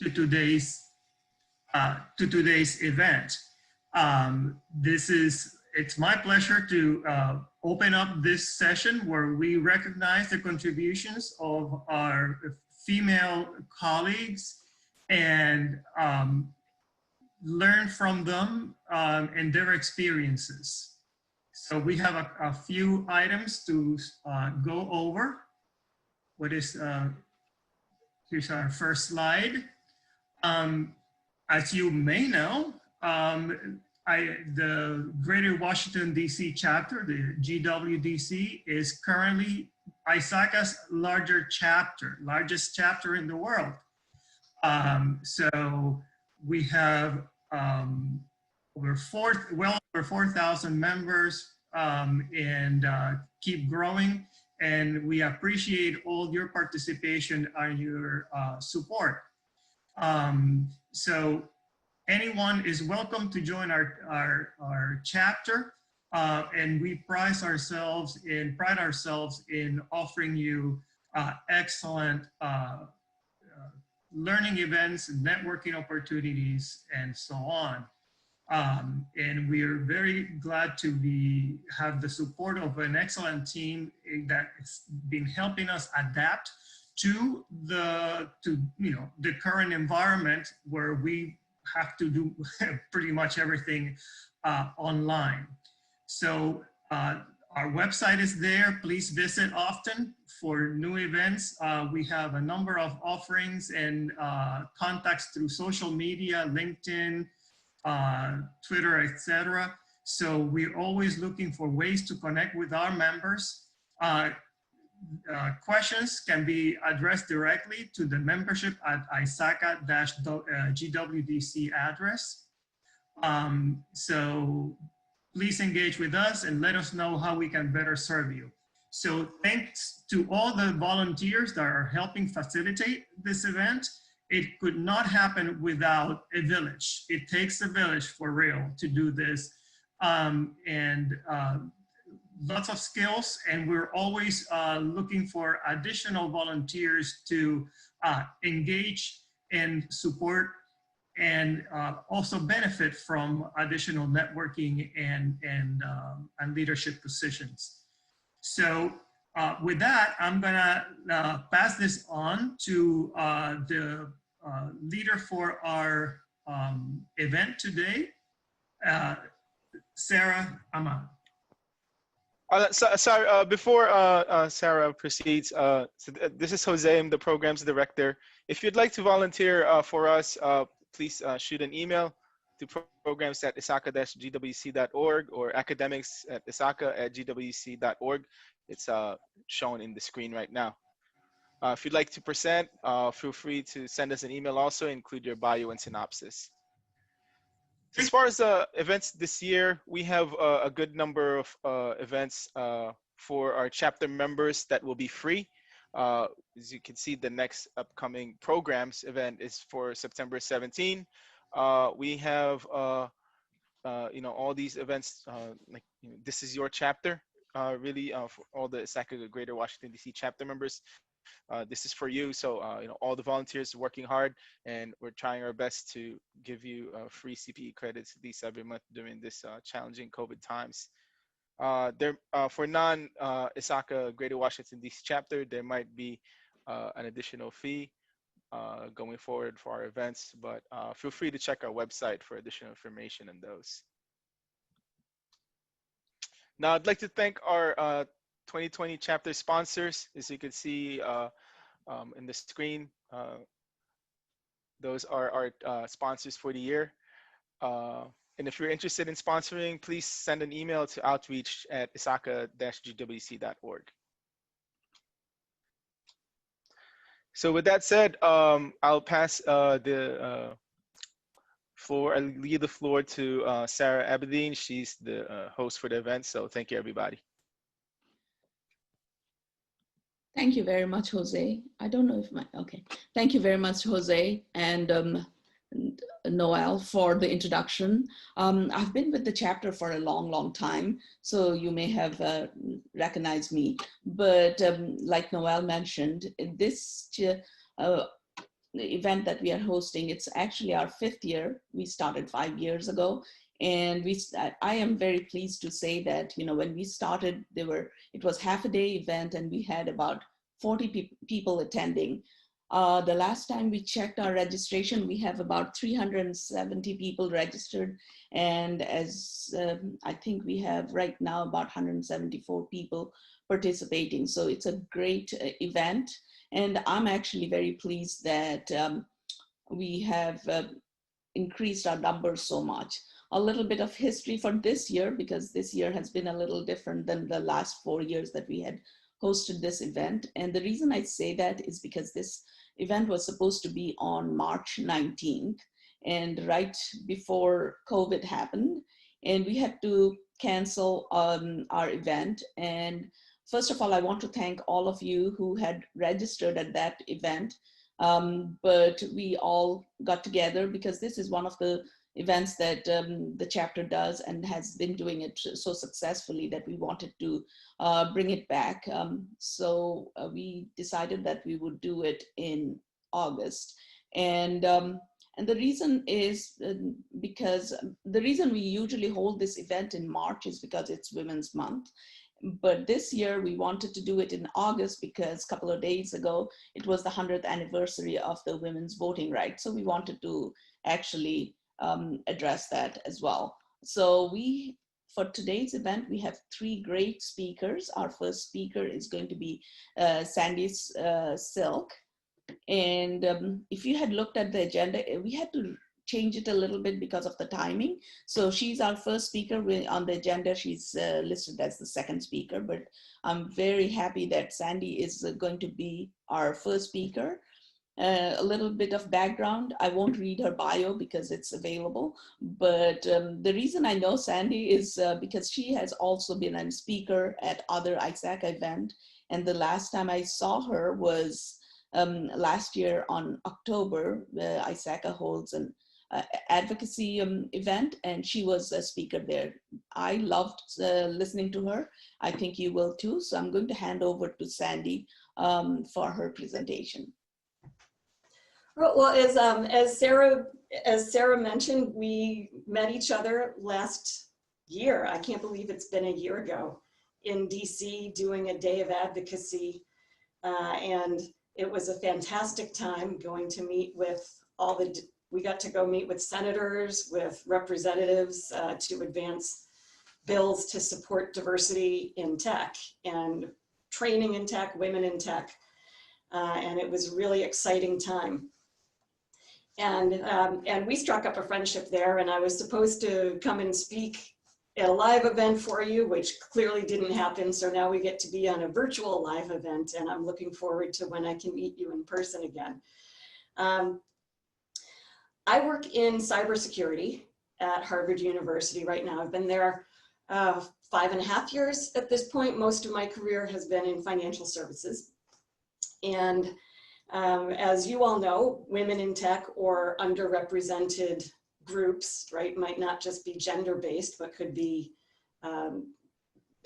to today's event. It's my pleasure to open up this session where we recognize the contributions of our female colleagues and learn from them and their experiences. So we have a few items to go over. Here's our first slide. As you may know, the Greater Washington, D.C. chapter, the GWDC, is currently ISACA's largest chapter in the world. So we have well over 4,000 members and keep growing. And we appreciate all your participation and your support. So anyone is welcome to join our chapter, and we pride ourselves in offering you excellent learning events, networking opportunities, and so on. And we are very glad to have the support of an excellent team that has been helping us adapt to the current environment where we have to do pretty much everything online. So our website is there. Please visit often for new events. We have a number of offerings and contacts through social media, LinkedIn, Twitter, etc. So we're always looking for ways to connect with our members. Questions can be addressed directly to the membership at ISACA-GWDC address. So please engage with us and let us know how we can better serve you. So thanks to all the volunteers that are helping facilitate this event. It could not happen without a village. It takes a village for real to do this. Lots of skills, and we're always looking for additional volunteers to engage and support and also benefit from additional networking and leadership positions. So with that, I'm gonna pass this on to the leader for our event today, Sarah Ahmad. Sorry, before Sarah proceeds, this is Jose, I'm the programs director. If you'd like to volunteer for us, please shoot an email to programs@isaca-gwc.org or academics@isaca@gwc.org. It's shown in the screen right now. If you'd like to present, feel free to send us an email also, include your bio and synopsis. As far as events this year, we have a good number of events for our chapter members that will be free. As you can see, the next upcoming programs event is for September 17. We have all these events this is your chapter, really for all the ISACA Greater Washington DC chapter members. This is for you. So all the volunteers working hard, and we're trying our best to give you free CPE credits at least every month during this challenging COVID times. For non-ISACA Greater Washington DC chapter, there might be an additional fee going forward for our events, but feel free to check our website for additional information on those. Now, I'd like to thank our 2020 chapter sponsors. As you can see in the screen, those are our sponsors for the year. And if you're interested in sponsoring, please send an email to outreach@isaca-gwc.org. So with that said, I'll pass the floor. I'll leave the floor to Sarah Abedin. She's the host for the event. So thank you, everybody. Thank you very much, Jose. I don't know if okay. Thank you very much, Jose and Noel, for the introduction. I've been with the chapter for a long, long time, so you may have recognized me. But like Noel mentioned, this event that we are hosting. It's actually our 5th year. We started 5 years ago. And I am very pleased to say that, you know, when we started, it was half a day event and we had about 40 people attending. The last time we checked our registration, we have about 370 people registered. And as I think we have right now about 174 people participating. So it's a great event. And I'm actually very pleased that we have increased our numbers so much. A little bit of history for this year, because this year has been a little different than the last 4 years that we had hosted this event. And the reason I say that is because this event was supposed to be on March 19th, and right before COVID happened, and we had to cancel our event. And first of all, I want to thank all of you who had registered at that event. But we all got together because this is one of the events that the chapter does and has been doing it so successfully that we wanted to bring it back. So we decided that we would do it in August. And the reason is because the reason we usually hold this event in March is because it's Women's Month. But this year we wanted to do it in August because a couple of days ago, it was the 100th anniversary of the women's voting rights. So we wanted to actually address that as well. So for today's event, we have 3 great speakers. Our first speaker is going to be Sandy Silk. And if you had looked at the agenda, we had to change it a little bit because of the timing. So she's our first speaker. On the agenda, she's listed as the second speaker, but I'm very happy that Sandy is going to be our first speaker. A little bit of background. I won't read her bio because it's available, but the reason I know Sandy is because she has also been a speaker at other ISAC events. And the last time I saw her was last year on October. ISACA holds an advocacy event, and she was a speaker there. I loved listening to her. I think you will too. So I'm going to hand over to Sandy for her presentation. Well, as Sarah mentioned, we met each other last year. I can't believe it's been a year ago in DC doing a day of advocacy. And it was a fantastic time going to meet with we got to go meet with senators, with representatives to advance bills to support diversity in tech and training in tech, women in tech. And it was a really exciting time. And we struck up a friendship there, and I was supposed to come and speak at a live event for you, which clearly didn't happen. So now we get to be on a virtual live event, and I'm looking forward to when I can meet you in person again. I work in cybersecurity at Harvard University right now. I've been there 5.5 years at this point. Most of my career has been in financial services. And as you all know, women in tech or underrepresented groups, right, might not just be gender-based, but could be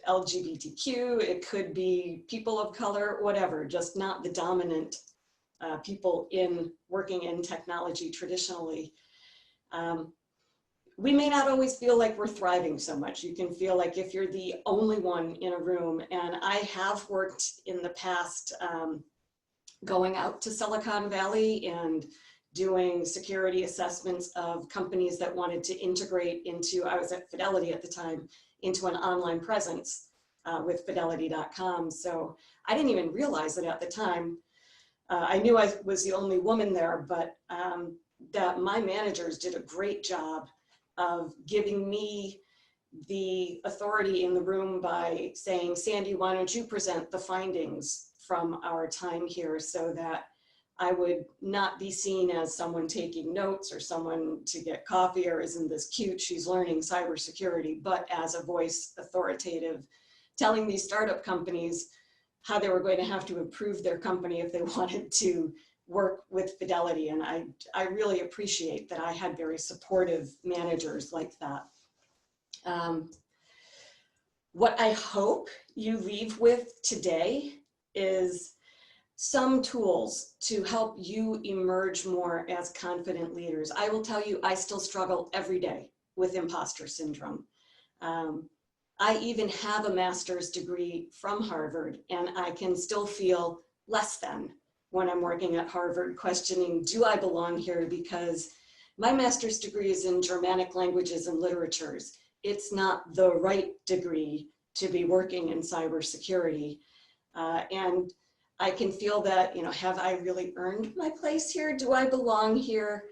LGBTQ, it could be people of color, whatever, just not the dominant people working in technology traditionally. We may not always feel like we're thriving so much. You can feel like if you're the only one in a room, and I have worked in the past going out to Silicon Valley and doing security assessments of companies that wanted to integrate into, I was at Fidelity at the time, into an online presence with Fidelity.com. So I didn't even realize it at the time. I knew I was the only woman there, but that my managers did a great job of giving me the authority in the room by saying, Sandy, why don't you present the findings from our time here, so that I would not be seen as someone taking notes or someone to get coffee or isn't this cute, she's learning cybersecurity, but as a voice authoritative, telling these startup companies how they were going to have to improve their company if they wanted to work with Fidelity. And I really appreciate that I had very supportive managers like that. What I hope you leave with today is some tools to help you emerge more as confident leaders. I will tell you, I still struggle every day with imposter syndrome. I even have a master's degree from Harvard, and I can still feel less than when I'm working at Harvard, questioning, do I belong here? Because my master's degree is in Germanic languages and literatures. It's not the right degree to be working in cybersecurity. And I can feel that, you know, have I really earned my place here? Do I belong here?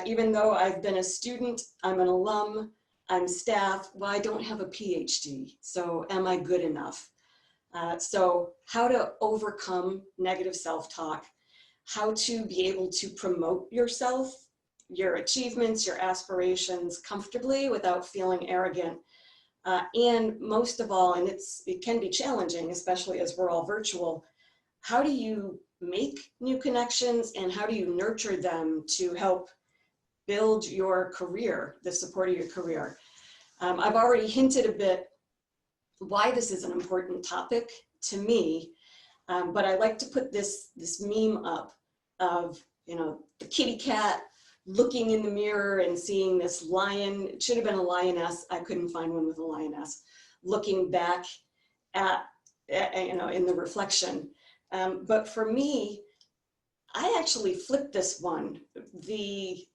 Even though I've been a student, I'm an alum, I'm staff, well, I don't have a PhD, so am I good enough? So how to overcome negative self-talk, how to be able to promote yourself, your achievements, your aspirations comfortably without feeling arrogant. And most of all, and it can be challenging, especially as we're all virtual, how do you make new connections and how do you nurture them to help build your career, the support of your career? I've already hinted a bit why this is an important topic to me, but I like to put this meme up of, you know, the kitty cat looking in the mirror and seeing this lion. It should have been a lioness. I couldn't find one with a lioness, looking back at you know, in the reflection. But for me, I actually flipped this one. The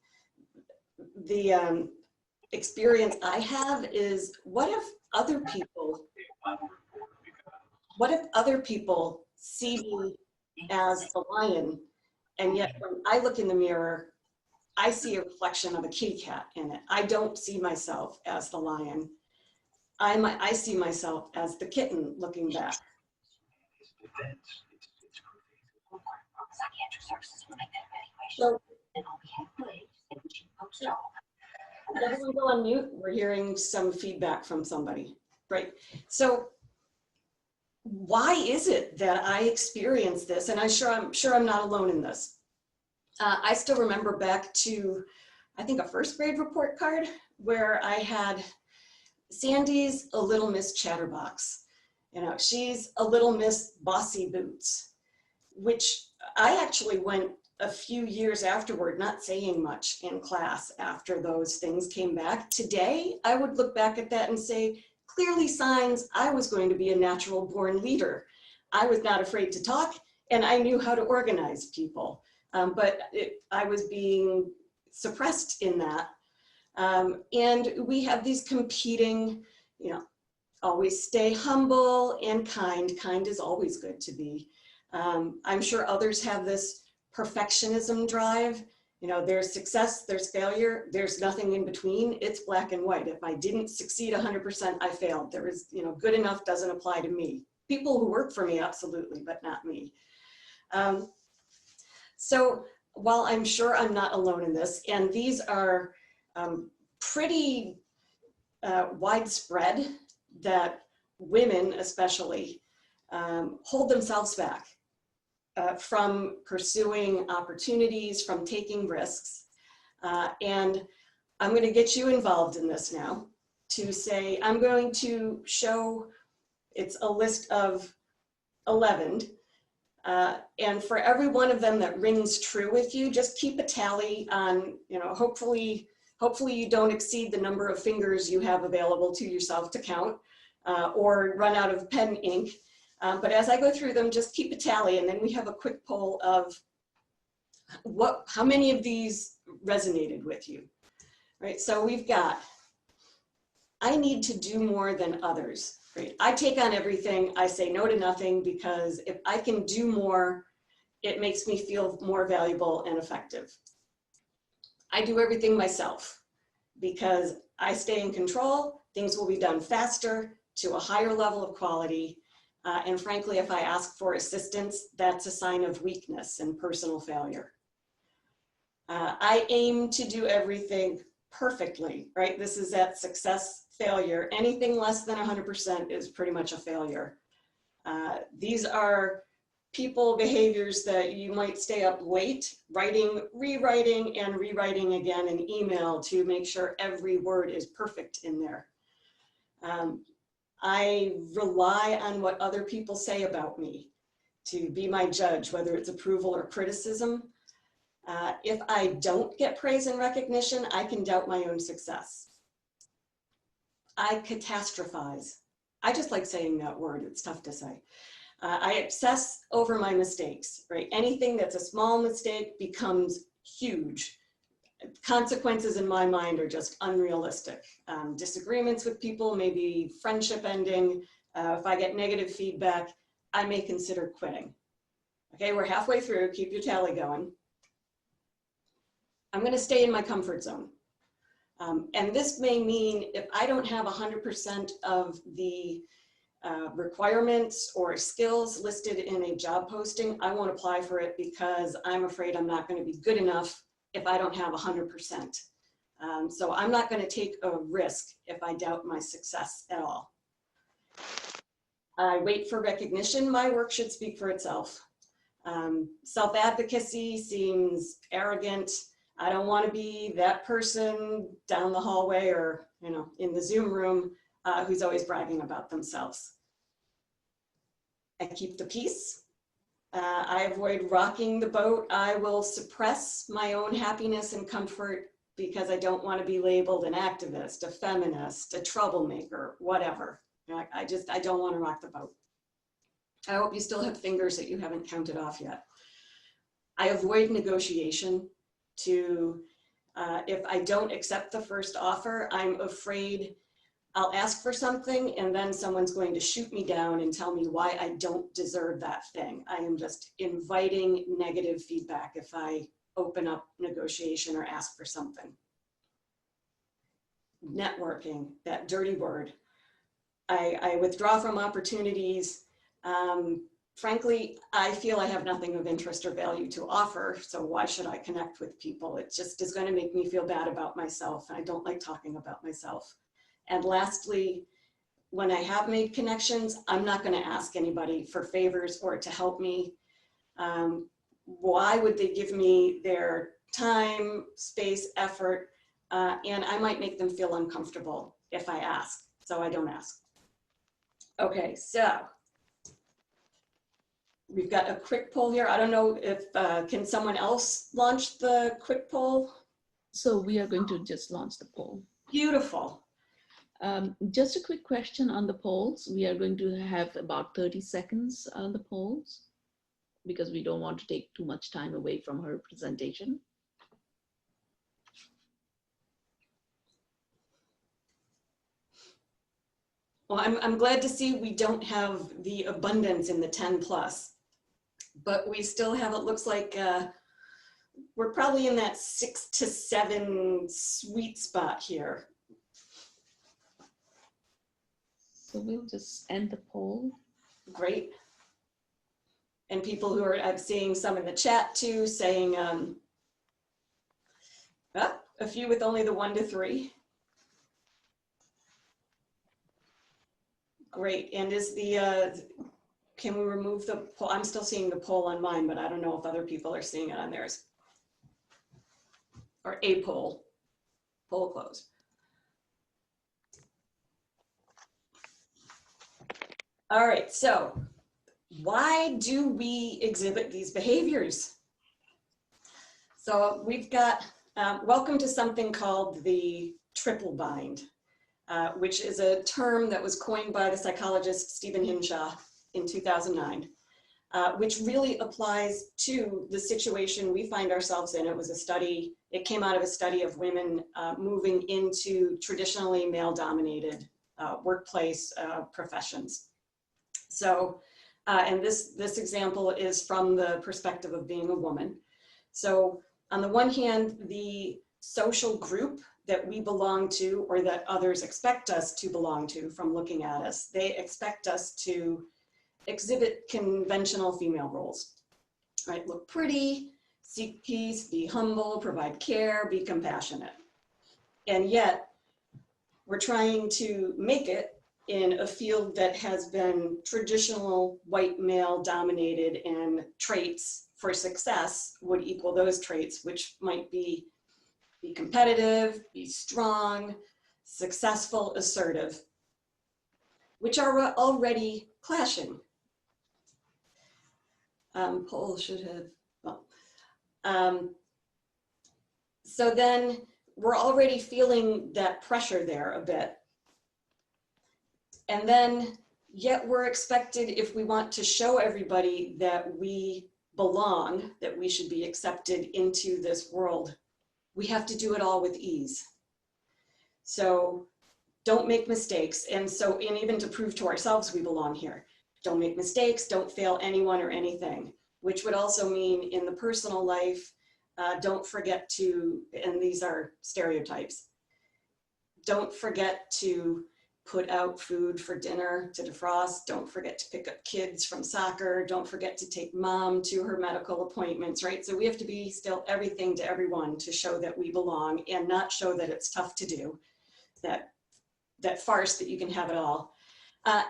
experience I have is, what if other people see me as a lion, and yet when I look in the mirror, I see a reflection of a kitty cat in it. I don't see myself as the lion. I see myself as the kitten looking back. So, everyone go on mute. We're hearing some feedback from somebody. Right. So why is it that I experience this? And I'm sure I'm not alone in this. I still remember back to, I think, a first grade report card where I had Sandy's a little Miss Chatterbox. You know, she's a little Miss Bossy Boots, which I actually went a few years afterward, not saying much in class after those things came back. Today, I would look back at that and say, clearly signs I was going to be a natural born leader. I was not afraid to talk, and I knew how to organize people. But I was being suppressed in that. And we have these competing, you know, always stay humble and kind. Kind is always good to be. I'm sure others have this perfectionism drive. You know, there's success, there's failure, there's nothing in between. It's black and white. If I didn't succeed 100%, I failed. There is, you know, good enough doesn't apply to me. People who work for me, absolutely, but not me. So while I'm sure I'm not alone in this, and these are pretty widespread, that women especially hold themselves back from pursuing opportunities, from taking risks. And I'm going to get you involved in this now to say, I'm going to show, it's a list of 11. And for every one of them that rings true with you, just keep a tally on, you know, hopefully you don't exceed the number of fingers you have available to yourself to count or run out of pen ink. But as I go through them, just keep a tally, and then we have a quick poll of how many of these resonated with you, right? So we've got, I need to do more than others, right? I take on everything, I say no to nothing, because if I can do more, it makes me feel more valuable and effective. I do everything myself because I stay in control, things will be done faster, to a higher level of quality. And frankly, if I ask for assistance, that's a sign of weakness and personal failure. I aim to do everything perfectly, right? This is that success failure. Anything less than 100% is pretty much a failure. These are people behaviors that you might stay up late, writing, rewriting, and rewriting again an email to make sure every word is perfect in there. I rely on what other people say about me to be my judge, whether it's approval or criticism. If I don't get praise and recognition, I can doubt my own success. I catastrophize. I just like saying that word, it's tough to say. I obsess over my mistakes, right? Anything that's a small mistake becomes huge. Consequences in my mind are just unrealistic. Disagreements with people, maybe friendship ending. If I get negative feedback, I may consider quitting. Okay, we're halfway through, keep your tally going. I'm gonna stay in my comfort zone. And this may mean if I don't have 100% of the requirements or skills listed in a job posting, I won't apply for it because I'm afraid I'm not going to be good enough if I don't have 100%. So I'm not going to take a risk if I doubt my success at all. I wait for recognition. My work should speak for itself. Self-advocacy seems arrogant. I don't want to be that person down the hallway or, you know, in the Zoom room who's always bragging about themselves. I keep the peace. I avoid rocking the boat. I will suppress my own happiness and comfort because I don't want to be labeled an activist, a feminist, a troublemaker, whatever. I don't want to rock the boat. I hope you still have fingers that you haven't counted off yet. I avoid negotiation. If I don't accept the first offer, I'm afraid I'll ask for something and then someone's going to shoot me down and tell me why I don't deserve that thing. I am just inviting negative feedback if I open up negotiation or ask for something. Networking, that dirty word. I withdraw from opportunities. Frankly, I feel I have nothing of interest or value to offer, so why should I connect with people? It just is going to make me feel bad about myself, and I don't like talking about myself. And lastly, when I have made connections, I'm not going to ask anybody for favors or to help me. Why would they give me their time, space, effort, and I might make them feel uncomfortable if I ask, so I don't ask. Okay, so we've got a quick poll here. I don't know if, can someone else launch the quick poll? So we are going to just launch the poll. Beautiful. Just a quick question on the polls. We are going to have about 30 seconds on the polls because we don't want to take too much time away from her presentation. Well, I'm glad to see we don't have the abundance in the 10 plus, but we still have, it looks like we're probably in that 6 to 7 sweet spot here. So we'll just end the poll. Great. And people who are, I'm seeing some in the chat too, saying a few with only the 1 to 3. Great. And is the, can we remove the poll? I'm still seeing the poll on mine, but I don't know if other people are seeing it on theirs. Or a poll. Poll closed. All right, so why do we exhibit these behaviors? So we've got, welcome to something called the triple bind, which is a term that was coined by the psychologist Stephen Hinshaw in 2009, which really applies to the situation we find ourselves in. It was a study, it came out of a study of women moving into traditionally male-dominated workplace professions. So, and this example is from the perspective of being a woman. So on the one hand, the social group that we belong to or that others expect us to belong to from looking at us, they expect us to exhibit conventional female roles, right? Look pretty, seek peace, be humble, provide care, be compassionate. And yet we're trying to make it in a field that has been traditional white male dominated, and traits for success would equal those traits, which might be competitive, be strong, successful, assertive, which are already clashing. Poll should have, well, so then we're already feeling that pressure there a bit. And then yet we're expected, if we want to show everybody that we belong, that we should be accepted into this world, we have to do it all with ease. So don't make mistakes. And so, and even to prove to ourselves we belong here, don't make mistakes, don't fail anyone or anything, which would also mean in the personal life, don't forget to, and these are stereotypes, don't forget to put out food for dinner to defrost, don't forget to pick up kids from soccer, don't forget to take mom to her medical appointments, right? So we have to be still everything to everyone to show that we belong and not show that it's tough to do, that farce that you can have it all.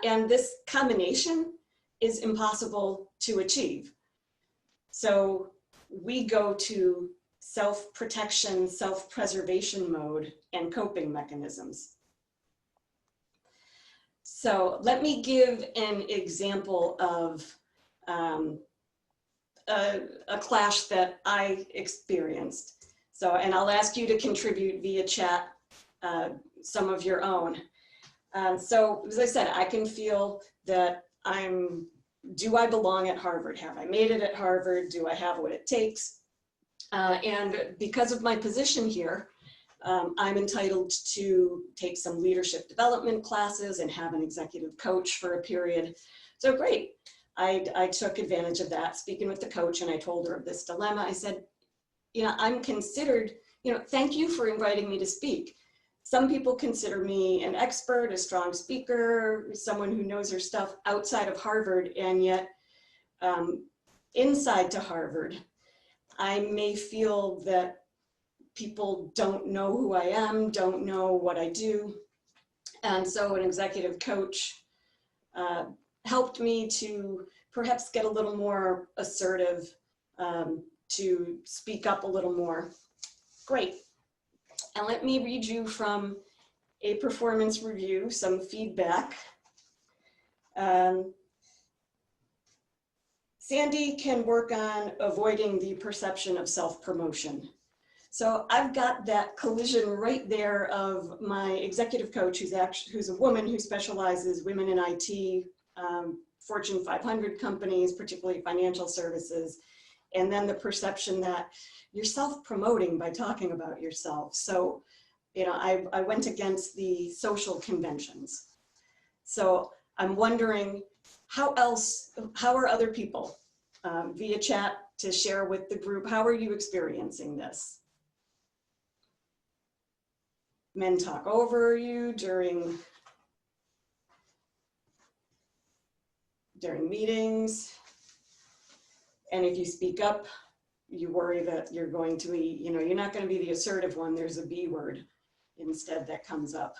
And this combination is impossible to achieve. So we go to self-protection, self-preservation mode and coping mechanisms. So let me give an example of a clash that I experienced. So, and I'll ask you to contribute via chat some of your own. So as I said, I can feel that do I belong at Harvard? Have I made it at Harvard? Do I have what it takes? And because of my position here, I'm entitled to take some leadership development classes and have an executive coach for a period. So great. I took advantage of that, speaking with the coach, and I told her of this dilemma. I said, you know, I'm considered, you know, thank you for inviting me to speak. Some people consider me an expert, a strong speaker, someone who knows her stuff outside of Harvard, and yet inside to Harvard, I may feel that people don't know who I am, don't know what I do. And so an executive coach helped me to perhaps get a little more assertive, to speak up a little more. Great. And let me read you from a performance review, some feedback. Sandy can work on avoiding the perception of self-promotion. So I've got that collision right there of my executive coach, who's a woman who specializes women in IT, Fortune 500 companies, particularly financial services, and then the perception that you're self-promoting by talking about yourself. So, you know, I went against the social conventions. So I'm wondering how are other people via chat to share with the group, how are you experiencing this? Men talk over you during meetings. And if you speak up, you worry that you're going to be, you know, you're not going to be the assertive one. There's a B word instead that comes up.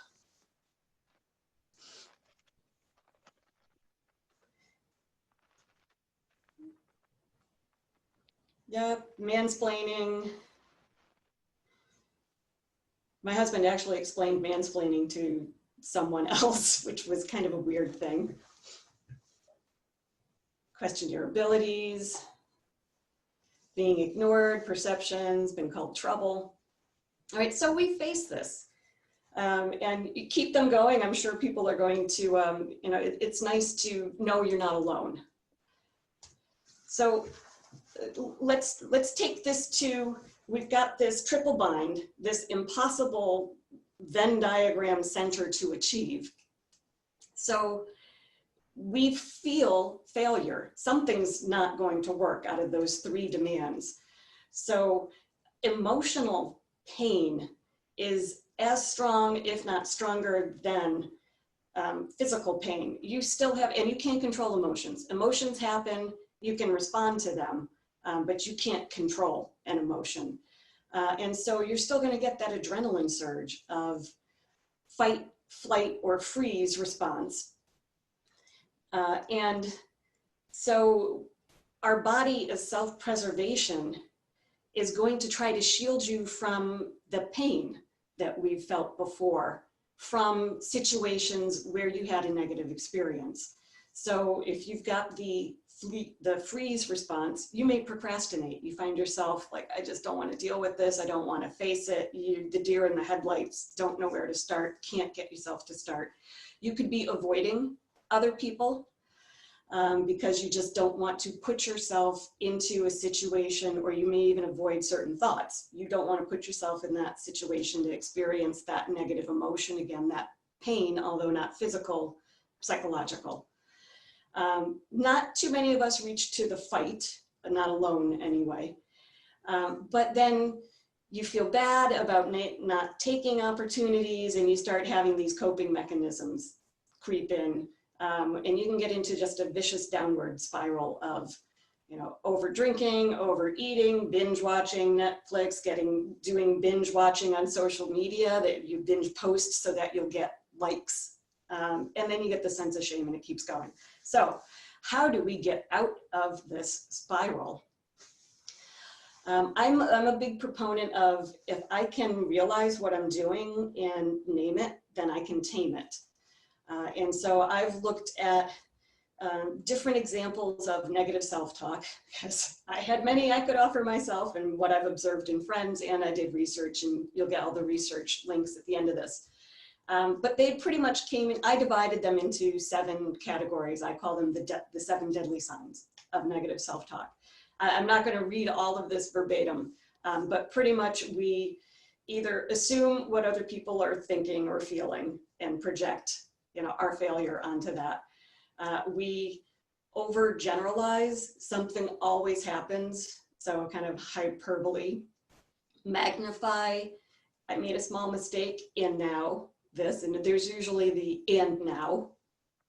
Yep, mansplaining. My husband actually explained mansplaining to someone else, which was kind of a weird thing. Question your abilities. Being ignored, perceptions, been called trouble. All right, so we face this. And you keep them going. I'm sure people are going to, you know, it's nice to know you're not alone. So let's take this to, we've got this triple bind, this impossible Venn diagram center to achieve. So we feel failure. Something's not going to work out of those three demands. So emotional pain is as strong, if not stronger, than physical pain. You still have, and you can't control emotions. Emotions happen, you can respond to them, but you can't control an emotion. And so you're still going to get that adrenaline surge of fight, flight, or freeze response. And so our body as self-preservation is going to try to shield you from the pain that we've felt before, from situations where you had a negative experience. So if you've got the the freeze response, you may procrastinate. You find yourself like, I just don't want to deal with this. I don't want to face it. The deer in the headlights, don't know where to start, can't get yourself to start. You could be avoiding other people because you just don't want to put yourself into a situation, or you may even avoid certain thoughts. You don't want to put yourself in that situation to experience that negative emotion again, that pain, although not physical, psychological. Not too many of us reach to the fight, but not alone anyway. But then you feel bad about not taking opportunities, and you start having these coping mechanisms creep in. And you can get into just a vicious downward spiral of, over drinking, overeating, binge watching Netflix, doing binge watching on social media, that you binge post so that you'll get likes. And then you get the sense of shame, and it keeps going. So how do we get out of this spiral? I'm a big proponent of, if I can realize what I'm doing and name it, then I can tame it. And so I've looked at different examples of negative self-talk, because I had many I could offer myself and what I've observed in friends, and I did research, and you'll get all the research links at the end of this. But they pretty much came in, I divided them into 7 categories. I call them the 7 deadly signs of negative self-talk. I'm not going to read all of this verbatim, but pretty much we either assume what other people are thinking or feeling and project, our failure onto that. We overgeneralize, something always happens, so kind of hyperbole. Magnify, I made a small mistake, and now this, and there's usually the and now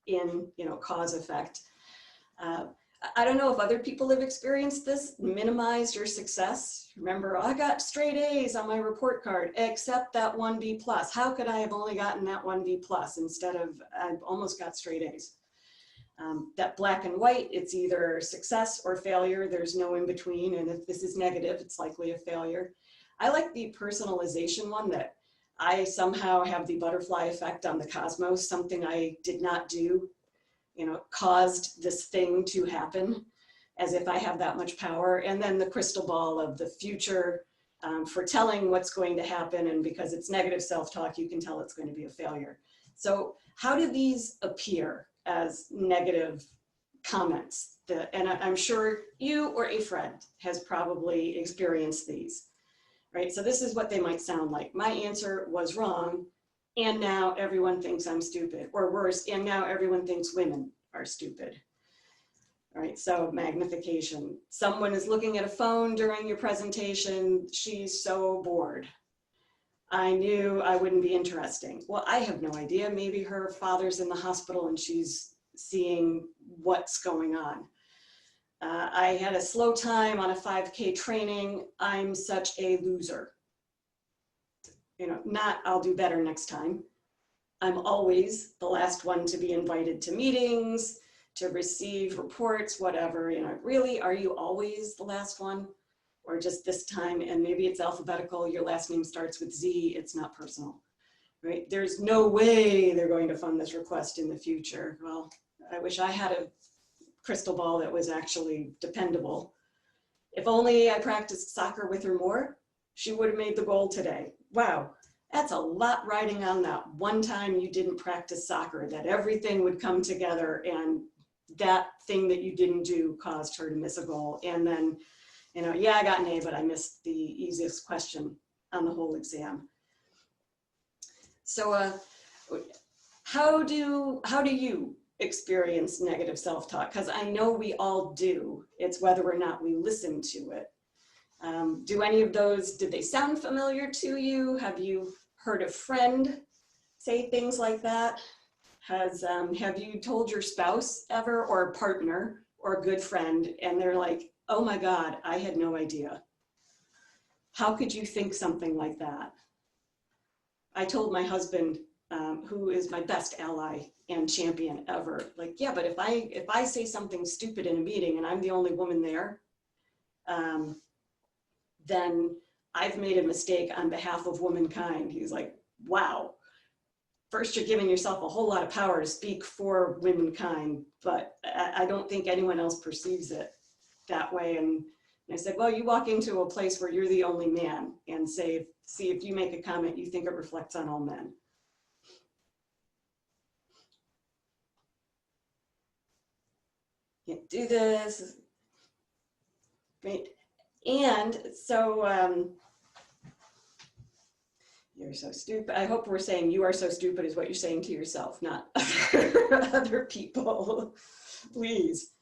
in, cause effect. I don't know if other people have experienced this. Minimize your success. Remember, I got straight A's on my report card, except that 1 B+. How could I have only gotten that 1 B+ instead of, I've almost got straight A's? That black and white, it's either success or failure. There's no in between. And if this is negative, it's likely a failure. I like the personalization one, that I somehow have the butterfly effect on the cosmos. Something I did not do, caused this thing to happen, as if I have that much power. And then the crystal ball of the future, foretelling what's going to happen. And because it's negative self-talk, you can tell it's going to be a failure. So how do these appear as negative comments? And I'm sure you or a friend has probably experienced these. Right? So this is what they might sound like. My answer was wrong, and now everyone thinks I'm stupid. Or worse, and now everyone thinks women are stupid. All right, so magnification. Someone is looking at a phone during your presentation. She's so bored. I knew I wouldn't be interesting. Well, I have no idea. Maybe her father's in the hospital and she's seeing what's going on. I had a slow time on a 5K training. I'm such a loser. Not I'll do better next time. I'm always the last one to be invited to meetings, to receive reports, whatever. Really, are you always the last one? Or just this time, and maybe it's alphabetical, your last name starts with Z, it's not personal, right? There's no way they're going to fund this request in the future. Well, I wish I had a crystal ball that was actually dependable. If only I practiced soccer with her more, she would have made the goal today. Wow, that's a lot riding on that one time you didn't practice soccer, that everything would come together, and that thing that you didn't do caused her to miss a goal. And then, yeah, I got an A, but I missed the easiest question on the whole exam. So how do you experience negative self-talk? Because I know we all do. It's whether or not we listen to it. Do any of those, did they sound familiar to you? Have you heard a friend say things like that? Have you told your spouse ever, or a partner or a good friend, and they're like, oh my God, I had no idea. How could you think something like that? I told my husband, who is my best ally and champion ever, like, yeah, but if I say something stupid in a meeting and I'm the only woman there, then I've made a mistake on behalf of womankind. He's like, wow. first you're giving yourself a whole lot of power to speak for womankind, but I don't think anyone else perceives it that way. And I said, well, you walk into a place where you're the only man and see if you make a comment you think it reflects on all men. Can't do this. Great. And so you're so stupid. I hope we're saying you are so stupid is what you're saying to yourself, not other people. Please.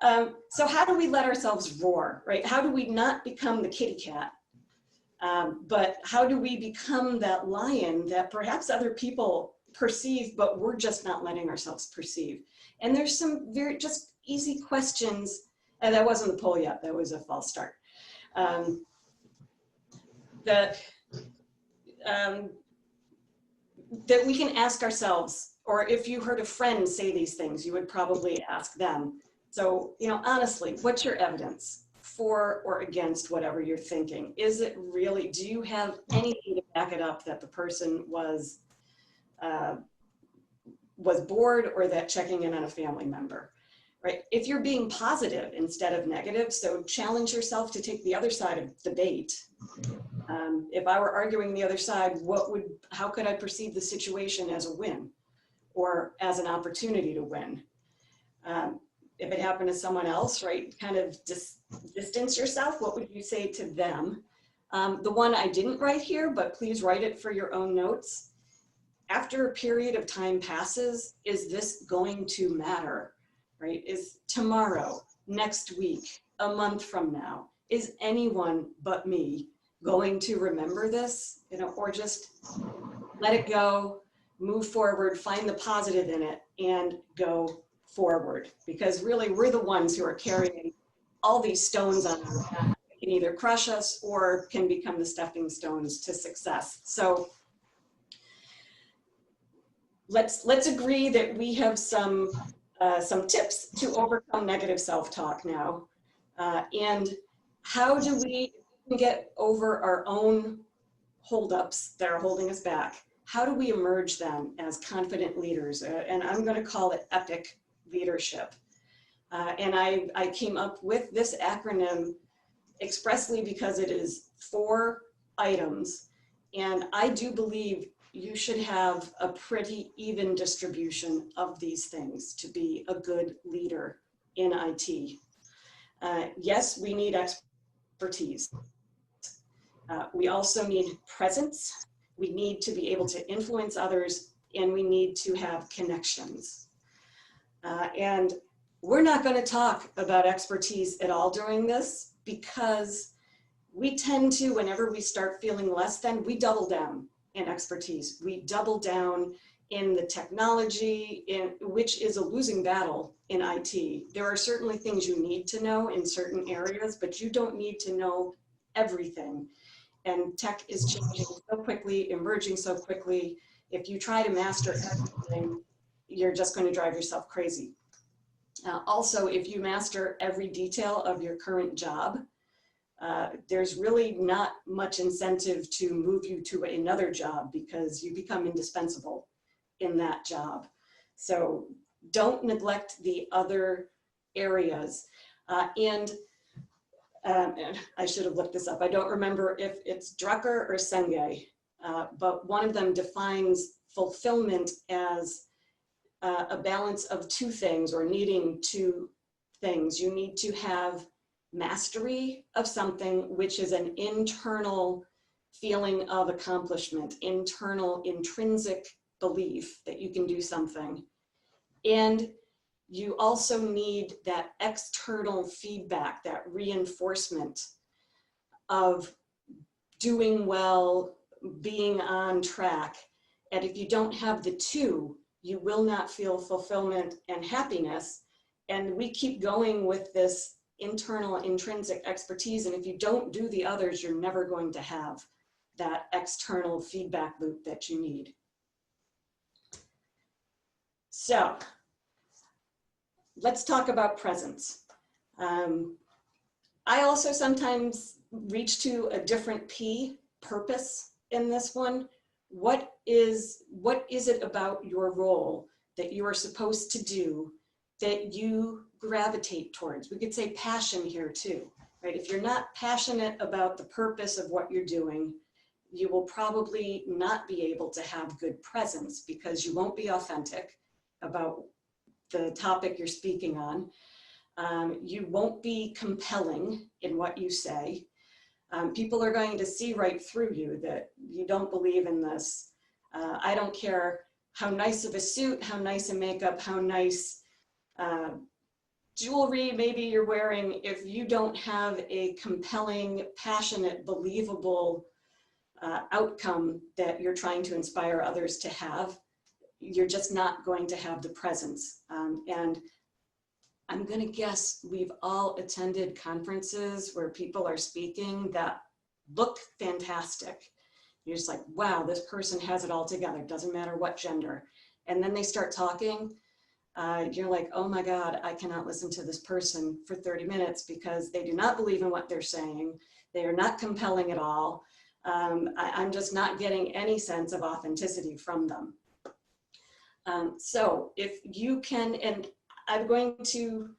So how do we let ourselves roar, right? How do we not become the kitty cat? But how do we become that lion that perhaps other people perceive, but we're just not letting ourselves perceive? And there's some very just easy questions. And that wasn't the poll yet, that was a false start. That we can ask ourselves, or if you heard a friend say these things, you would probably ask them. So, you know, honestly, what's your evidence for or against whatever you're thinking? Is it really, do you have anything to back it up that the person was bored or that checking in on a family member, right? If you're being positive instead of negative, so challenge yourself to take the other side of the debate. If I were arguing the other side, how could I perceive the situation as a win or as an opportunity to win? If it happened to someone else, right, kind of distance yourself, what would you say to them? The one I didn't write here, but please write it for your own notes. After a period of time passes, is this going to matter, right? Is tomorrow, next week, a month from now, is anyone but me going to remember this, you know, or just let it go, move forward, find the positive in it, and go forward? Because really, we're the ones who are carrying all these stones on our back that can either crush us or can become the stepping stones to success. So let's agree that we have some tips to overcome negative self-talk now. And how do we get over our own holdups that are holding us back? How do we emerge then as confident leaders? And I'm going to call it epic leadership. And I came up with this acronym expressly because it is 4 items. And I do believe you should have a pretty even distribution of these things to be a good leader in IT. Yes, we need expertise. We also need presence. We need to be able to influence others, and we need to have connections. And we're not going to talk about expertise at all during this, because we tend to, whenever we start feeling less than, we double down in expertise. We double down in the technology, which is a losing battle in IT. There are certainly things you need to know in certain areas, but you don't need to know everything. And tech is changing so quickly, emerging so quickly. If you try to master everything, you're just going to drive yourself crazy. Also, if you master every detail of your current job, there's really not much incentive to move you to another job, because you become indispensable in that job. So don't neglect the other areas. And I should have looked this up. I don't remember if it's Drucker or Senge, but one of them defines fulfillment as a balance of 2 things, or needing 2 things. You need to have mastery of something, which is an internal feeling of accomplishment, internal intrinsic belief that you can do something. And you also need that external feedback, that reinforcement of doing well, being on track. And if you don't have the 2, you will not feel fulfillment and happiness. And we keep going with this internal intrinsic expertise. And if you don't do the others, you're never going to have that external feedback loop that you need. So let's talk about presence. I also sometimes reach to a different P, purpose, in this one, what is it about your role that you are supposed to do that you gravitate towards? We could say passion here too, right? If you're not passionate about the purpose of what you're doing, you will probably not be able to have good presence because you won't be authentic about the topic you're speaking on. You won't be compelling in what you say. People are going to see right through you that you don't believe in this. I don't care how nice of a suit, how nice a makeup, how nice jewelry maybe you're wearing. If you don't have a compelling, passionate, believable outcome that you're trying to inspire others to have, you're just not going to have the presence. And I'm going to guess we've all attended conferences where people are speaking that look fantastic. You're just like, wow, this person has it all together. Doesn't matter what gender. And then they start talking. You're like, oh my God, I cannot listen to this person for 30 minutes because they do not believe in what they're saying. They are not compelling at all. I'm just not getting any sense of authenticity from them. So if you can, and I'm going to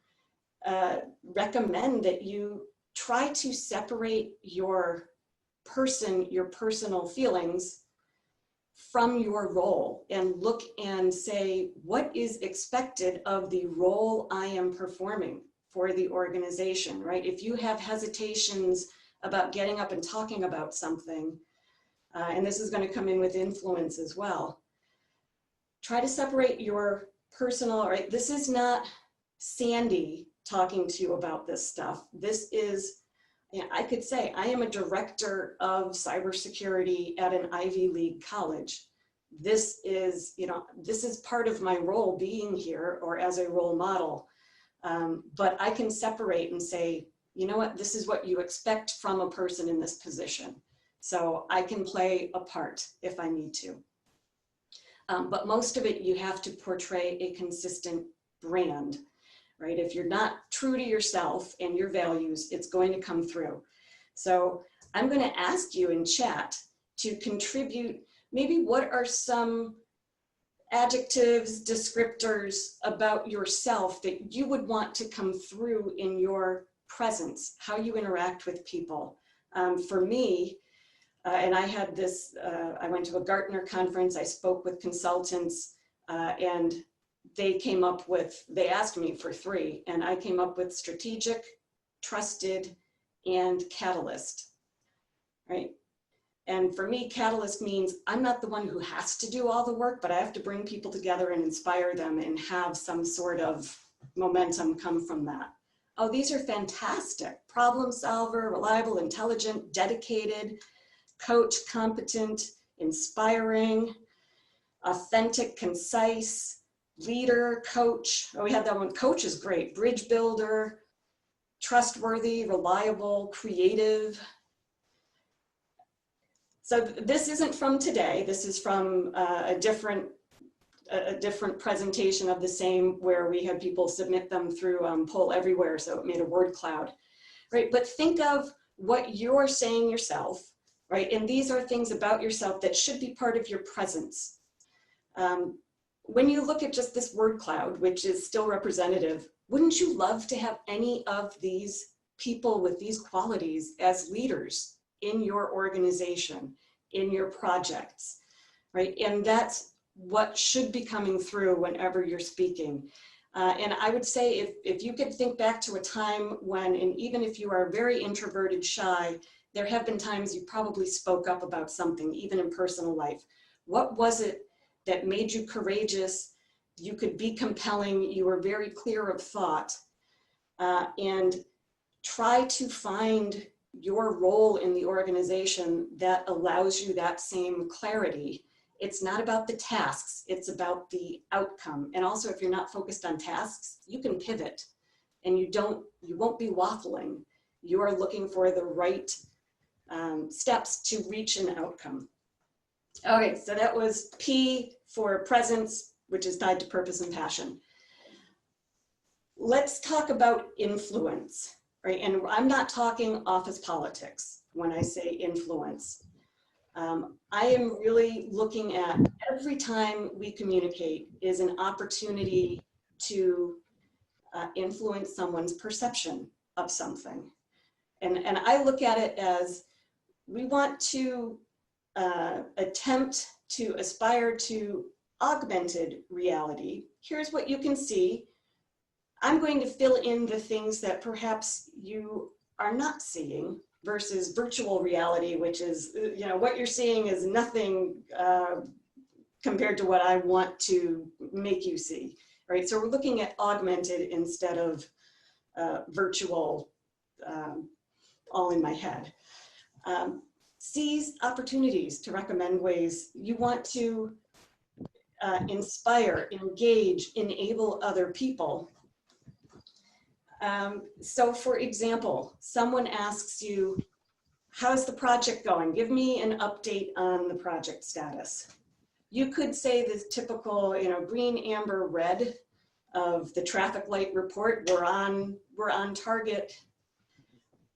recommend that you try to separate your personal feelings from your role and look and say, what is expected of the role I am performing for the organization, right? If you have hesitations about getting up and talking about something, and this is going to come in with influence as well, try to separate your personal, right? This is not Sandy talking to you about this stuff. This is, I could say, I am a director of cybersecurity at an Ivy League college. This is, this is part of my role being here or as a role model. But I can separate and say, you know what, this is what you expect from a person in this position. So I can play a part if I need to. But most of it, you have to portray a consistent brand, right? If you're not true to yourself and your values, it's going to come through. So I'm going to ask you in chat to contribute, maybe what are some adjectives, descriptors about yourself that you would want to come through in your presence, how you interact with people. For me, and I had this, I went to a Gartner conference, I spoke with consultants, and they came up with, they asked me for 3, and I came up with strategic, trusted, and catalyst, right? And for me, catalyst means I'm not the one who has to do all the work, but I have to bring people together and inspire them and have some sort of momentum come from that. Oh, these are fantastic. Problem solver, reliable, intelligent, dedicated, coach, competent, inspiring, authentic, concise, leader, coach. Oh, we had that one. Coach is great. Bridge builder, trustworthy, reliable, creative. So this isn't from today. This is from a different presentation of the same, where we had people submit them through Poll Everywhere, so it made a word cloud, right? But think of what you're saying yourself, right? And these are things about yourself that should be part of your presence. When you look at just this word cloud, which is still representative, wouldn't you love to have any of these people with these qualities as leaders in your organization, in your projects, right? And that's what should be coming through whenever you're speaking. And I would say if you could think back to a time when, and even if you are very introverted, shy, there have been times you probably spoke up about something, even in personal life. What was it that made you courageous? You could be compelling, you were very clear of thought, and try to find your role in the organization that allows you that same clarity. It's not about the tasks, it's about the outcome. And also, if you're not focused on tasks, you can pivot and you won't be waffling. You are looking for the right steps to reach an outcome. Okay, so that was P for presence, which is tied to purpose and passion. Let's talk about influence, right? And I'm not talking office politics when I say influence. I am really looking at every time we communicate is an opportunity to influence someone's perception of something. And I look at it as we want to attempt to aspire to augmented reality. Here's what you can see. I'm going to fill in the things that perhaps you are not seeing versus virtual reality, which is, you know, what you're seeing is nothing compared to what I want to make you see, right? So we're looking at augmented instead of virtual, all in my head. Seize opportunities to recommend ways you want to inspire, engage, enable other people. So for example, someone asks you, how's the project going? Give me an update on the project status. You could say the typical, you know, green, amber, red of the traffic light report, we're on target.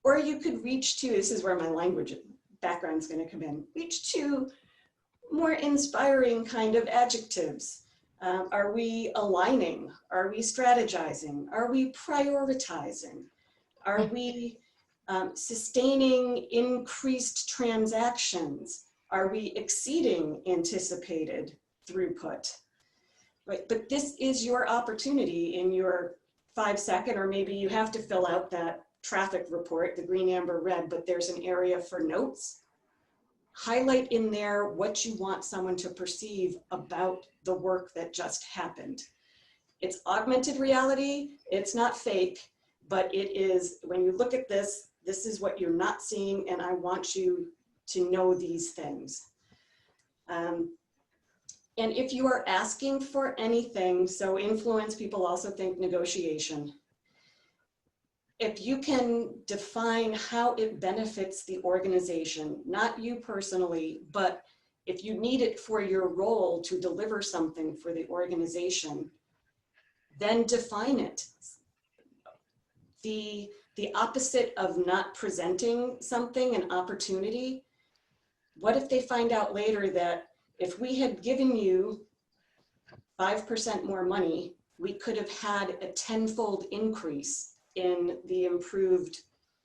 Or you could reach to, this is where my language background is going to come in, reach to more inspiring kind of adjectives. Are we aligning? Are we strategizing? Are we prioritizing? Are we sustaining increased transactions? Are we exceeding anticipated throughput? Right, but this is your opportunity in your 5-second, or maybe you have to fill out that traffic report, the green, amber, red, but there's an area for notes. Highlight in there what you want someone to perceive about the work that just happened. It's augmented reality, it's not fake, but it is, when you look at this, this is what you're not seeing, and I want you to know these things. And if you are asking for anything, so influence, people also think negotiation. If you can define how it benefits the organization, not you personally, but if you need it for your role to deliver something for the organization, then define it. The opposite of not presenting something, an opportunity, what if they find out later that if we had given you 5% more money, we could have had a 10-fold increase in the improved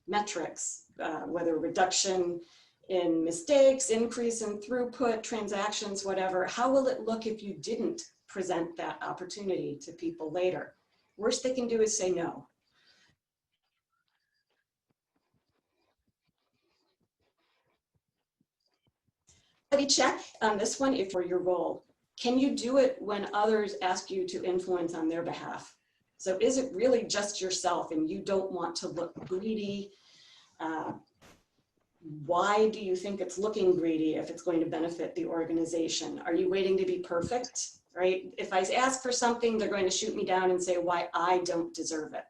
metrics, whether reduction in mistakes, increase in throughput, transactions, whatever. How will it look if you didn't present that opportunity to people later? Worst they can do is say no. Check on this one if for your role. Can you do it when others ask you to influence on their behalf? So is it really just yourself and you don't want to look greedy? Why do you think it's looking greedy if it's going to benefit the organization? Are you waiting to be perfect, right? If I ask for something, they're going to shoot me down and say why I don't deserve it.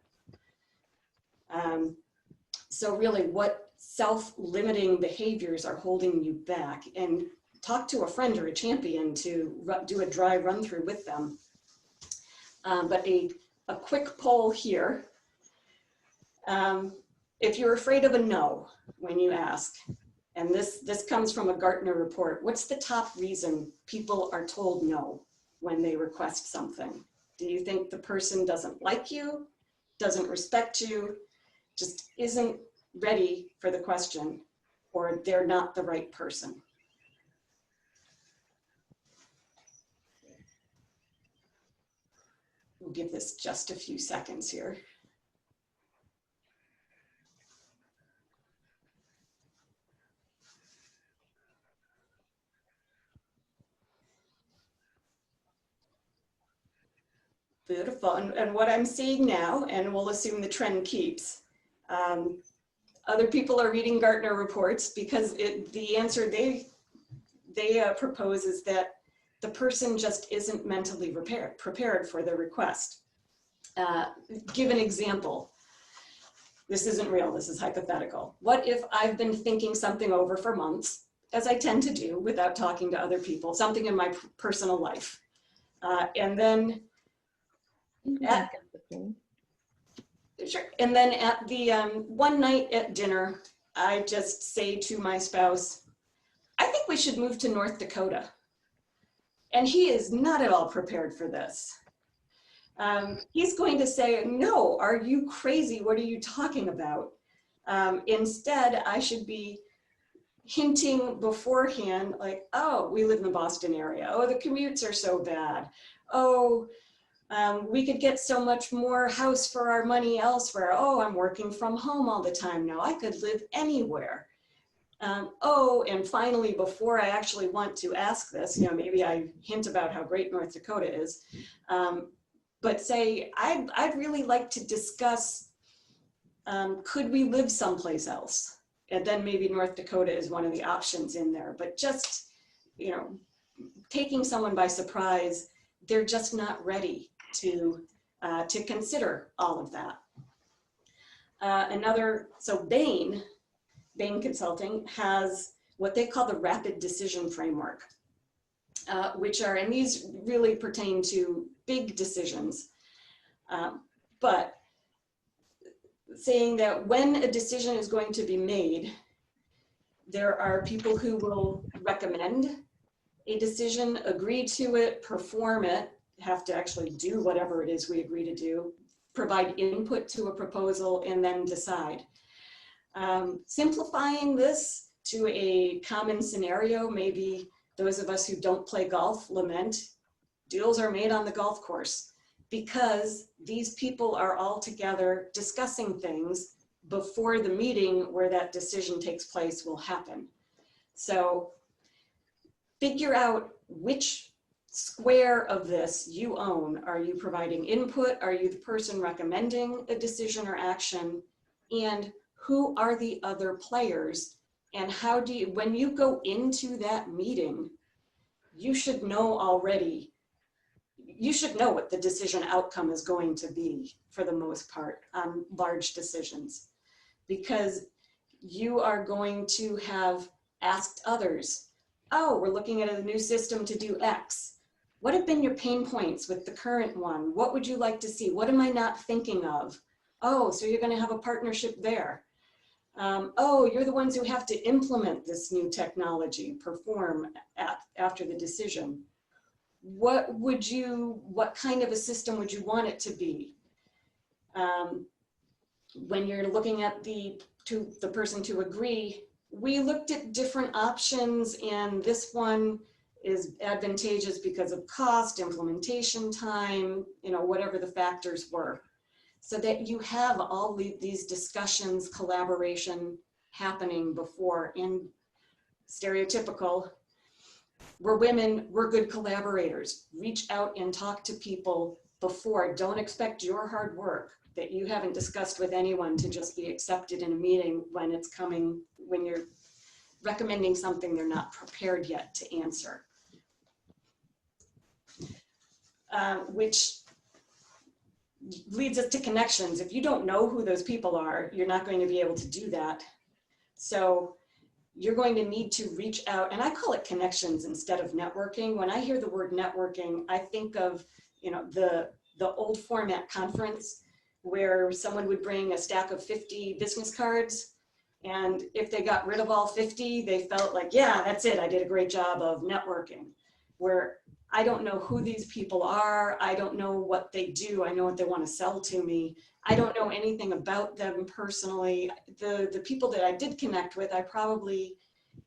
So really, what self-limiting behaviors are holding you back? And talk to a friend or a champion to do a dry run through with them. But a quick poll here. If you're afraid of a no when you ask, and this comes from a Gartner report, what's the top reason people are told no when they request something? Do you think the person doesn't like you, doesn't respect you, just isn't ready for the question, or they're not the right person? We'll give this just a few seconds here. Beautiful, and what I'm seeing now, and we'll assume the trend keeps, other people are reading Gartner reports because the answer they propose is that the person just isn't mentally prepared for the request. Give an example. This isn't real, this is hypothetical. What if I've been thinking something over for months, as I tend to do without talking to other people, something in my personal life, and then at the one night at dinner, I just say to my spouse, I think we we should move to North Dakota. And he is not at all prepared for this. He's going to say, no, are you crazy? What are you talking about? Instead, I should be hinting beforehand, like, oh, we live in the Boston area. Oh, the commutes are so bad. Oh, we could get so much more house for our money elsewhere. Oh, I'm working from home all the time now. I could live anywhere. Oh, and finally, before I actually want to ask this, you know, maybe I hint about how great North Dakota is, but say, I'd really like to discuss, could we live someplace else? And then maybe North Dakota is one of the options in there, but just, you know, taking someone by surprise, they're just not ready to consider all of that. So Bain Consulting has what they call the rapid decision framework, which are, and these really pertain to big decisions, but saying that when a decision is going to be made, there are people who will recommend a decision, agree to it, perform it, have to actually do whatever it is we agree to do, provide input to a proposal, and then decide. Simplifying this to a common scenario, maybe those of us who don't play golf lament, deals are made on the golf course because these people are all together discussing things before the meeting where that decision takes place will happen. So figure out which square of this you own. Are you providing input? Are you the person recommending a decision or action? And who are the other players? And how do you, when you go into that meeting, you should know already, you should know what the decision outcome is going to be for the most part on large decisions, because you are going to have asked others, oh, we're looking at a new system to do X. What have been your pain points with the current one? What would you like to see? What am I not thinking of? Oh, so you're going to have a partnership there. Oh, you're the ones who have to implement this new technology, perform after the decision. What kind of a system would you want it to be? When you're looking at the person to agree, we looked at different options, and this one is advantageous because of cost, implementation time, you know, whatever the factors were. So that you have all these discussions, collaboration happening before. And stereotypical, we're women, we're good collaborators. Reach out and talk to people before. Don't expect your hard work that you haven't discussed with anyone to just be accepted in a meeting when it's coming, when you're recommending something they're not prepared yet to answer. Which leads us to connections. If you don't know who those people are, you're not going to be able to do that. So you're going to need to reach out, and I call it connections instead of networking. When I hear the word networking, I think of, you know, the old format conference where someone would bring a stack of 50 business cards, and if they got rid of all 50, they felt like, yeah, that's it, I did a great job of networking. Where I don't know who these people are. I don't know what they do. I know what they want to sell to me. I don't know anything about them personally. The people that I did connect with, I probably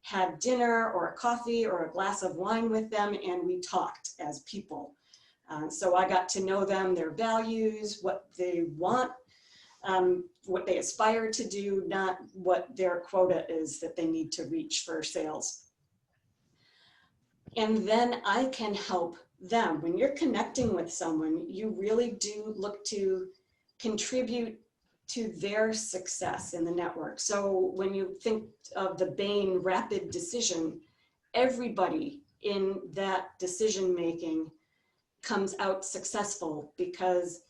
had dinner or a coffee or a glass of wine with them, and we talked as people. So I got to know them, their values, what they want, what they aspire to do, not what their quota is that they need to reach for sales. And then I can help them. When you're connecting with someone, you really do look to contribute to their success in the network. So when you think of the Bain rapid decision, everybody in that decision making comes out successful because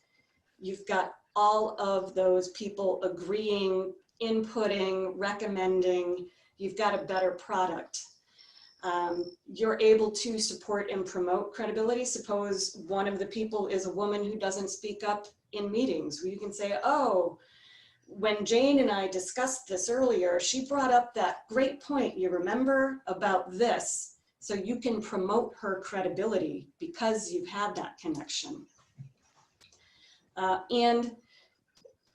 you've got all of those people agreeing, inputting, recommending, you've got a better product. You're able to support and promote credibility. Suppose one of the people is a woman who doesn't speak up in meetings. You can say, oh, when Jane and I discussed this earlier, she brought up that great point, you remember, about this. So you can promote her credibility because you've had that connection. And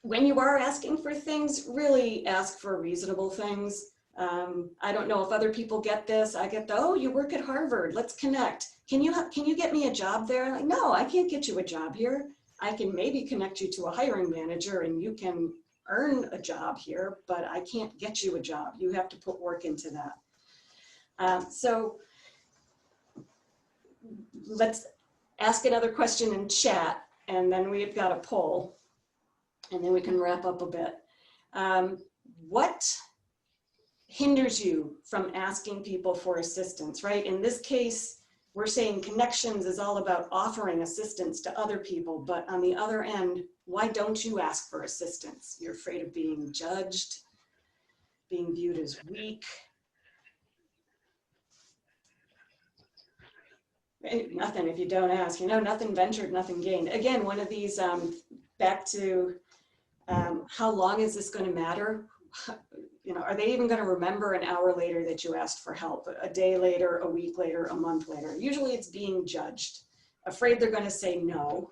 when you are asking for things, really ask for reasonable things. I don't know if other people get this. I get the, oh, you work at Harvard, let's connect. Can you get me a job there? Like, no, I can't get you a job here. I can maybe connect you to a hiring manager and you can earn a job here, but I can't get you a job. You have to put work into that. So let's ask another question in chat, and then we've got a poll, and then we can wrap up a bit. What hinders you from asking people for assistance, right? In this case, we're saying connections is all about offering assistance to other people, but on the other end, why don't you ask for assistance? You're afraid of being judged, being viewed as weak. Nothing if you don't ask, you know, nothing ventured, nothing gained. Again, one of these, back to how long is this going to matter? You know, are they even going to remember an hour later that you asked for help, a day later, a week later, a month later? Usually it's being judged, afraid they're going to say no,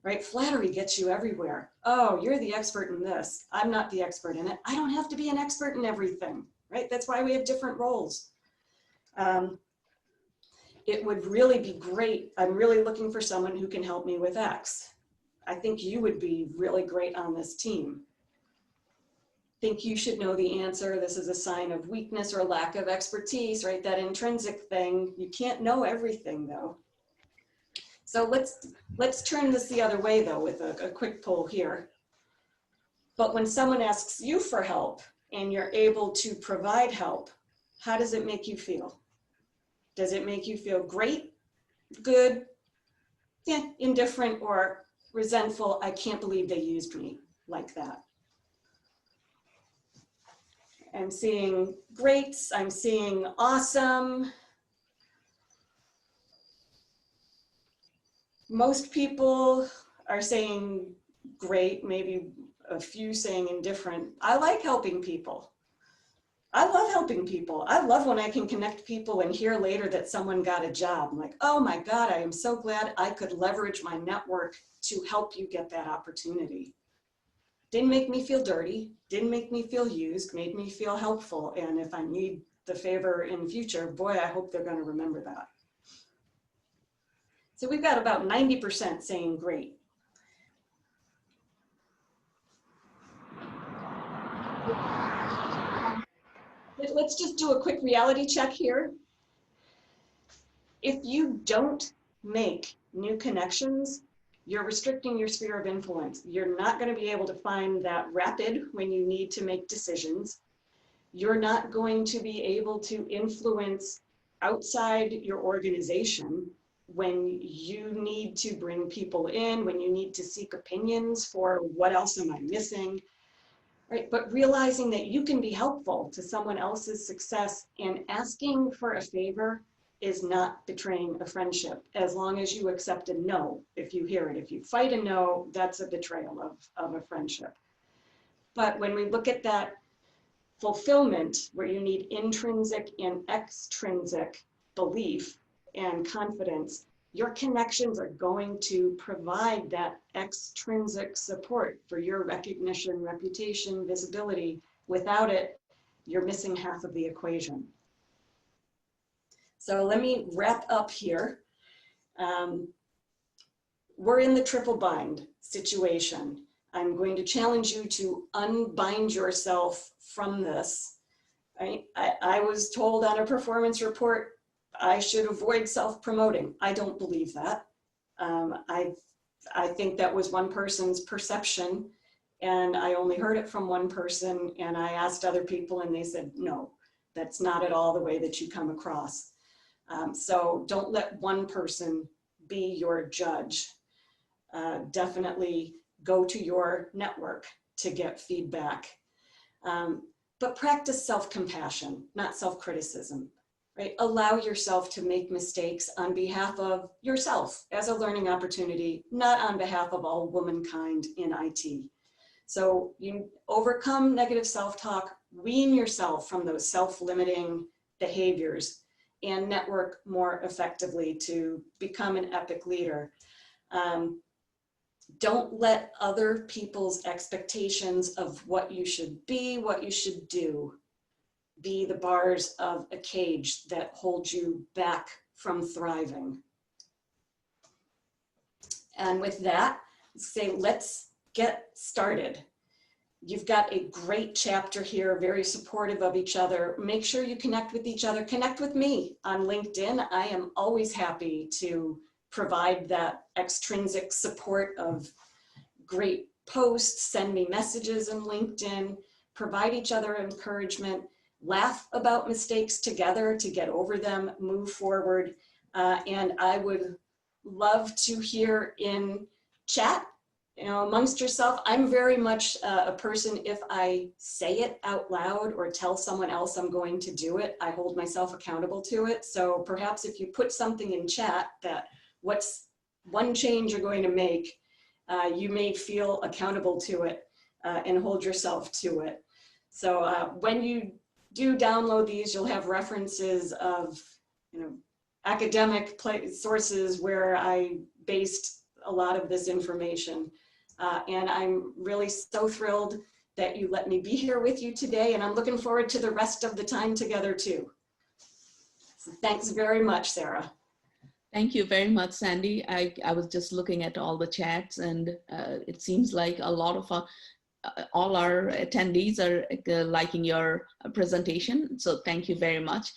right? Flattery gets you everywhere. Oh, you're the expert in this. I'm not the expert in it. I don't have to be an expert in everything, right? That's why we have different roles. It would really be great. I'm really looking for someone who can help me with X. I think you would be really great on this team. Think you should know the answer. This is a sign of weakness or lack of expertise, right? That intrinsic thing. You can't know everything though. So let's turn this the other way though with a quick poll here. But when someone asks you for help and you're able to provide help, how does it make you feel? Does it make you feel great, good, yeah, indifferent, or resentful? I can't believe they used me like that. I'm seeing great, I'm seeing awesome. Most people are saying great, maybe a few saying indifferent. I like helping people. I love helping people. I love when I can connect people and hear later that someone got a job. I'm like, oh my God, I am so glad I could leverage my network to help you get that opportunity. Didn't make me feel dirty, didn't make me feel used, made me feel helpful. And if I need the favor in future, boy, I hope they're gonna remember that. So we've got about 90% saying great. Let's just do a quick reality check here. If you don't make new connections, you're restricting your sphere of influence. You're not going to be able to find that rapid when you need to make decisions. You're not going to be able to influence outside your organization when you need to bring people in, when you need to seek opinions for what else am I missing. Right? But realizing that you can be helpful to someone else's success and asking for a favor is not betraying a friendship, as long as you accept a no if you hear it. If you fight a no, that's a betrayal of a friendship. But when we look at that fulfillment, where you need intrinsic and extrinsic belief and confidence, your connections are going to provide that extrinsic support for your recognition, reputation, visibility. Without it, you're missing half of the equation. So let me wrap up here. We're in the triple bind situation. I'm going to challenge you to unbind yourself from this. I was told on a performance report I should avoid self-promoting. I don't believe that. I think that was one person's perception, and I only heard it from one person, and I asked other people and they said, no, that's not at all the way that you come across. So don't let one person be your judge. Definitely go to your network to get feedback. But practice self-compassion, not self-criticism. Right? Allow yourself to make mistakes on behalf of yourself as a learning opportunity, not on behalf of all womankind in IT. So you overcome negative self-talk, wean yourself from those self-limiting behaviors, and network more effectively to become an epic leader. Don't let other people's expectations of what you should be, what you should do, be the bars of a cage that hold you back from thriving. And with that, say, let's get started. You've got a great chapter here, very supportive of each other. Make sure you connect with each other. Connect with me on LinkedIn. I am always happy to provide that extrinsic support of great posts, send me messages in LinkedIn, provide each other encouragement, laugh about mistakes together to get over them, move forward. And I would love to hear in chat, amongst yourself. I'm very much a person, if I say it out loud or tell someone else I'm going to do it, I hold myself accountable to it. So perhaps if you put something in chat that what's one change you're going to make, you may feel accountable to it and hold yourself to it. So when you do download these, you'll have references of academic sources where I based a lot of this information. And I'm really so thrilled that you let me be here with you today, and I'm looking forward to the rest of the time together too. So thanks very much, Sarah. Thank you very much, Sandy. I was just looking at all the chats, and it seems like a lot of all our attendees are liking your presentation. So thank you very much.